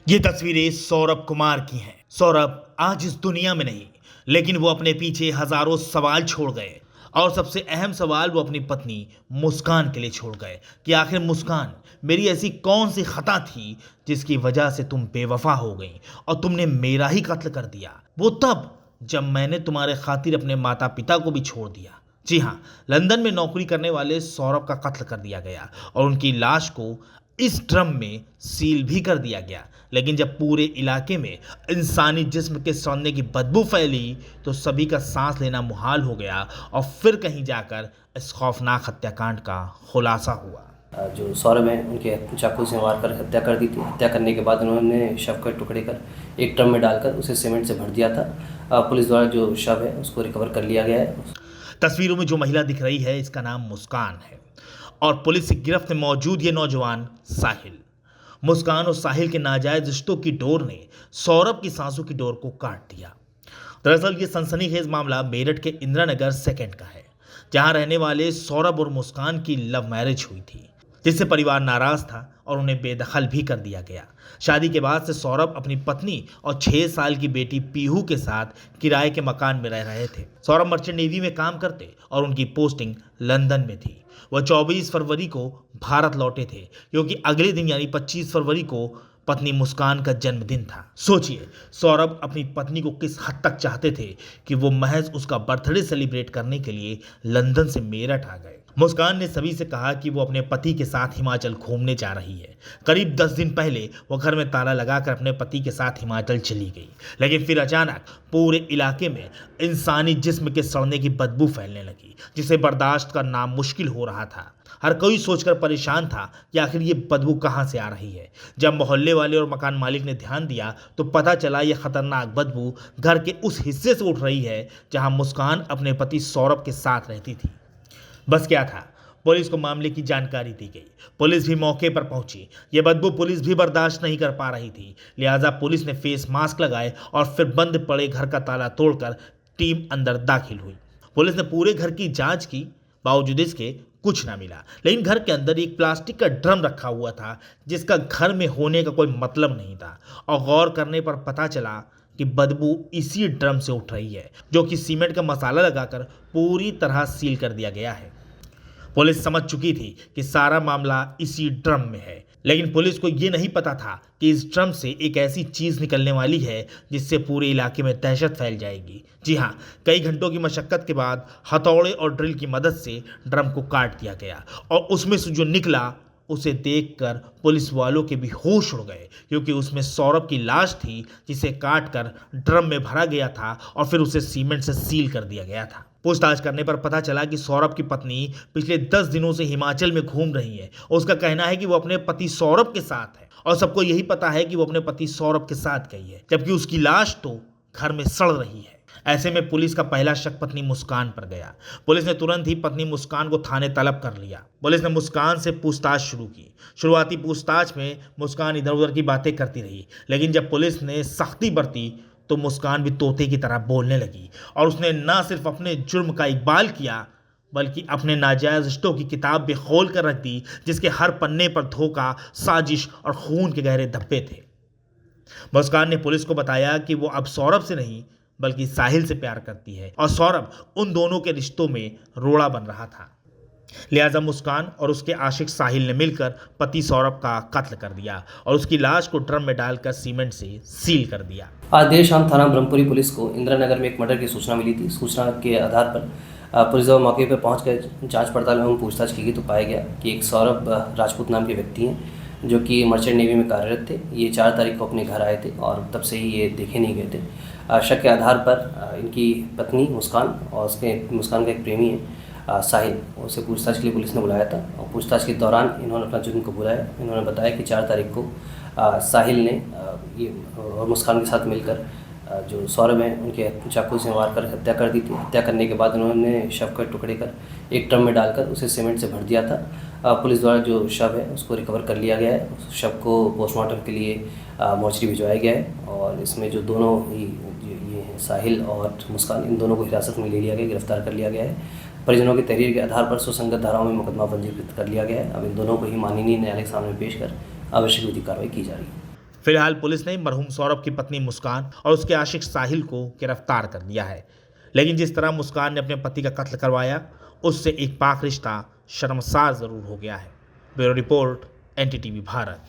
ये तस्वीरें सौरभ कुमार की हैं। सौरभ आज इस दुनिया में नहीं, लेकिन वो अपने पीछे हजारों सवाल छोड़ गए। और सबसे अहम सवाल वो अपनी पत्नी मुस्कान के लिए छोड़ गए कि आखिर मुस्कान, मेरी ऐसी कौन सी खता थी जिसकी वजह से तुम बेवफा हो गई और तुमने मेरा ही कत्ल कर दिया, वो तब जब मैंने तुम्हारे खातिर अपने माता पिता को भी छोड़ दिया। जी हाँ, लंदन में नौकरी करने वाले सौरभ का कत्ल कर दिया गया और उनकी लाश को इस ड्रम में सील भी कर दिया गया। लेकिन जब पूरे इलाके में इंसानी जिस्म के सड़ने की बदबू फैली तो सभी का सांस लेना मुहाल हो गया और फिर कहीं जाकर इस खौफनाक हत्याकांड का खुलासा हुआ। जो सौरभ हैं उनके चाकू से मारकर हत्या कर दी थी। हत्या करने के बाद उन्होंने शव के टुकड़े कर एक ड्रम में डालकर उसे सीमेंट से भर दिया था। पुलिस द्वारा जो शव है उसको रिकवर कर लिया गया है। तस्वीरों में जो महिला दिख रही है, इसका नाम मुस्कान है और पुलिस की गिरफ्त में मौजूद ये नौजवान साहिल। मुस्कान और साहिल के नाजायज रिश्तों की डोर ने सौरभ की सांसों की डोर को काट दिया। दरअसल ये सनसनीखेज मामला मेरठ के इंदिरा नगर सेकंड का है, जहां रहने वाले सौरभ और मुस्कान की लव मैरिज हुई थी, जिससे परिवार नाराज था और उन्हें बेदखल भी कर दिया गया। शादी के बाद से सौरभ अपनी पत्नी और 6 साल की बेटी पीहू के साथ किराए के मकान में रह रहे थे। सौरभ मर्चेंट नेवी में काम करते और उनकी पोस्टिंग लंदन में थी। वह 24 फरवरी को भारत लौटे थे, क्योंकि अगले दिन यानी 25 फरवरी को पत्नी मुस्कान का जन्मदिन था। सोचिए सौरभ अपनी पत्नी को किस हद तक चाहते थे कि वो महज उसका बर्थडे सेलिब्रेट करने के लिए लंदन से मेरठ आ गए। मुस्कान ने सभी से कहा कि वो अपने पति के साथ हिमाचल घूमने जा रही है। करीब 10 दिन पहले वो घर में ताला लगाकर अपने पति के साथ हिमाचल चली गई, लेकिन फिर अचानक पूरे इलाके में इंसानी जिस्म के सड़ने की बदबू फैलने लगी, जिसे बर्दाश्त करना मुश्किल हो रहा था। हर कोई सोचकर परेशान था कि आखिर ये बदबू कहाँ से आ रही है। जब मोहल्ले वाले और मकान मालिक ने ध्यान दिया तो पता चला ये खतरनाक बदबू घर के उस हिस्से से उठ रही है जहां मुस्कान अपने पति सौरभ के साथ रहती थी। बस क्या था, पुलिस को मामले की जानकारी दी गई। पुलिस भी मौके पर पहुंची। यह बदबू पुलिस भी बर्दाश्त नहीं कर पा रही थी, लिहाजा पुलिस ने फेस मास्क लगाए और फिर बंद पड़े घर का ताला तोड़कर टीम अंदर दाखिल हुई। पुलिस ने पूरे घर की जांच की, बावजूद इसके कुछ ना मिला। लेकिन घर के अंदर एक प्लास्टिक का ड्रम रखा हुआ था, जिसका घर में होने का कोई मतलब नहीं था। और गौर करने पर पता चला कि बदबू इसी ड्रम से उठ रही है, जो कि सीमेंट का मसाला लगाकर पूरी तरह सील कर दिया गया है। पुलिस समझ चुकी थी कि सारा मामला इसी ड्रम में है, लेकिन पुलिस को यह नहीं पता था कि इस ड्रम से एक ऐसी चीज निकलने वाली है जिससे पूरे इलाके में दहशत फैल जाएगी। जी हाँ, कई घंटों की मशक्कत के बाद हथौड़े और ड्रिल की मदद से ड्रम को काट दिया गया और उसमें से जो निकला उसे देखकर पुलिस वालों के भी होश उड़ गए, क्योंकि उसमें सौरभ की लाश थी, जिसे काट कर ड्रम में भरा गया था और फिर उसे सीमेंट से सील कर दिया गया था। पूछताछ करने पर पता चला कि सौरभ की पत्नी पिछले 10 दिनों से हिमाचल में घूम रही है। उसका कहना है कि वो अपने पति सौरभ के साथ है और सबको यही पता है कि वो अपने पति सौरभ के साथ गई है, जबकि उसकी लाश तो घर में सड़ रही है। ऐसे में पुलिस का पहला शक पत्नी मुस्कान पर गया। पुलिस ने तुरंत ही पत्नी मुस्कान को थाने तलब कर लिया। पुलिस ने मुस्कान से पूछताछ शुरू की। शुरुआती पूछताछ में मुस्कान इधर उधर की बातें करती रही, लेकिन जब पुलिस ने सख्ती बरती तो मुस्कान भी तोते की तरह बोलने लगी और उसने न सिर्फ अपने जुर्म का इकबाल किया, बल्कि अपने नाजायज रिश्तों की किताब भी खोल कर रख दी, जिसके हर पन्ने पर धोखा, साजिश और खून के गहरे धब्बे थे। मुस्कान ने पुलिस को बताया कि वो अब सौरभ से नहीं बल्कि साहिल से प्यार करती है और सौरभ उन दोनों के रिश्तों में रोड़ा बन रहा था। लिहाजा मुस्कान और उसके आशिक साहिल ने मिलकर पति सौरभ का कत्ल कर दिया और उसकी लाश को ड्रम में डालकर सीमेंट से सील कर दिया। आज देर शाम थाना ब्रह्मपुरी पुलिस को इंदिरा नगर में एक मर्डर की सूचना मिली थी। सूचना के आधार पर पुलिस जब मौके पर पहुंचकर जांच पड़ताल एवं पूछताछ की गई तो पाया गया कि एक सौरभ राजपूत नाम के व्यक्ति हैं, जो कि मर्चेंट नेवी में कार्यरत थे। ये 4 तारीख को अपने घर आए थे और तब से ही ये देखे नहीं गए थे। शक के आधार पर इनकी पत्नी मुस्कान और मुस्कान का एक प्रेमी है साहिल, उसे पूछताछ के लिए पुलिस ने बुलाया था और पूछताछ के दौरान इन्होंने अपना जुर्म कबूला है। इन्होंने बताया कि 4 तारीख को साहिल ने ये और मुस्कान के साथ मिलकर जो सौरभ हैं उनके चाकू से मारकर हत्या कर दी थी। हत्या करने के बाद उन्होंने शव के टुकड़े कर एक ड्रम में डालकर उसे सीमेंट से भर दिया था। पुलिस द्वारा जो शव है उसको रिकवर कर लिया गया है। उस शव को पोस्टमार्टम के लिए मोर्चरी भिजवाया गया है और इसमें जो दोनों ही ये हैं साहिल और मुस्कान, इन दोनों को हिरासत में ले लिया गया, गिरफ्तार कर लिया गया है। परिजनों की तहरीर के आधार पर सुसंगत धाराओं में मुकदमा पंजीकृत कर लिया गया है। अब इन दोनों को ही माननीय न्यायालय के सामने पेश कर आवश्यक विधिक कार्रवाई की जा रही है। फिलहाल पुलिस ने मरहूम सौरभ की पत्नी मुस्कान और उसके आशिक साहिल को गिरफ्तार कर लिया है। लेकिन जिस तरह मुस्कान ने अपने पति का कत्ल करवाया, उससे एक पाक रिश्ता शर्मसार जरूर हो गया है। Bureau report, NTTV Bharat.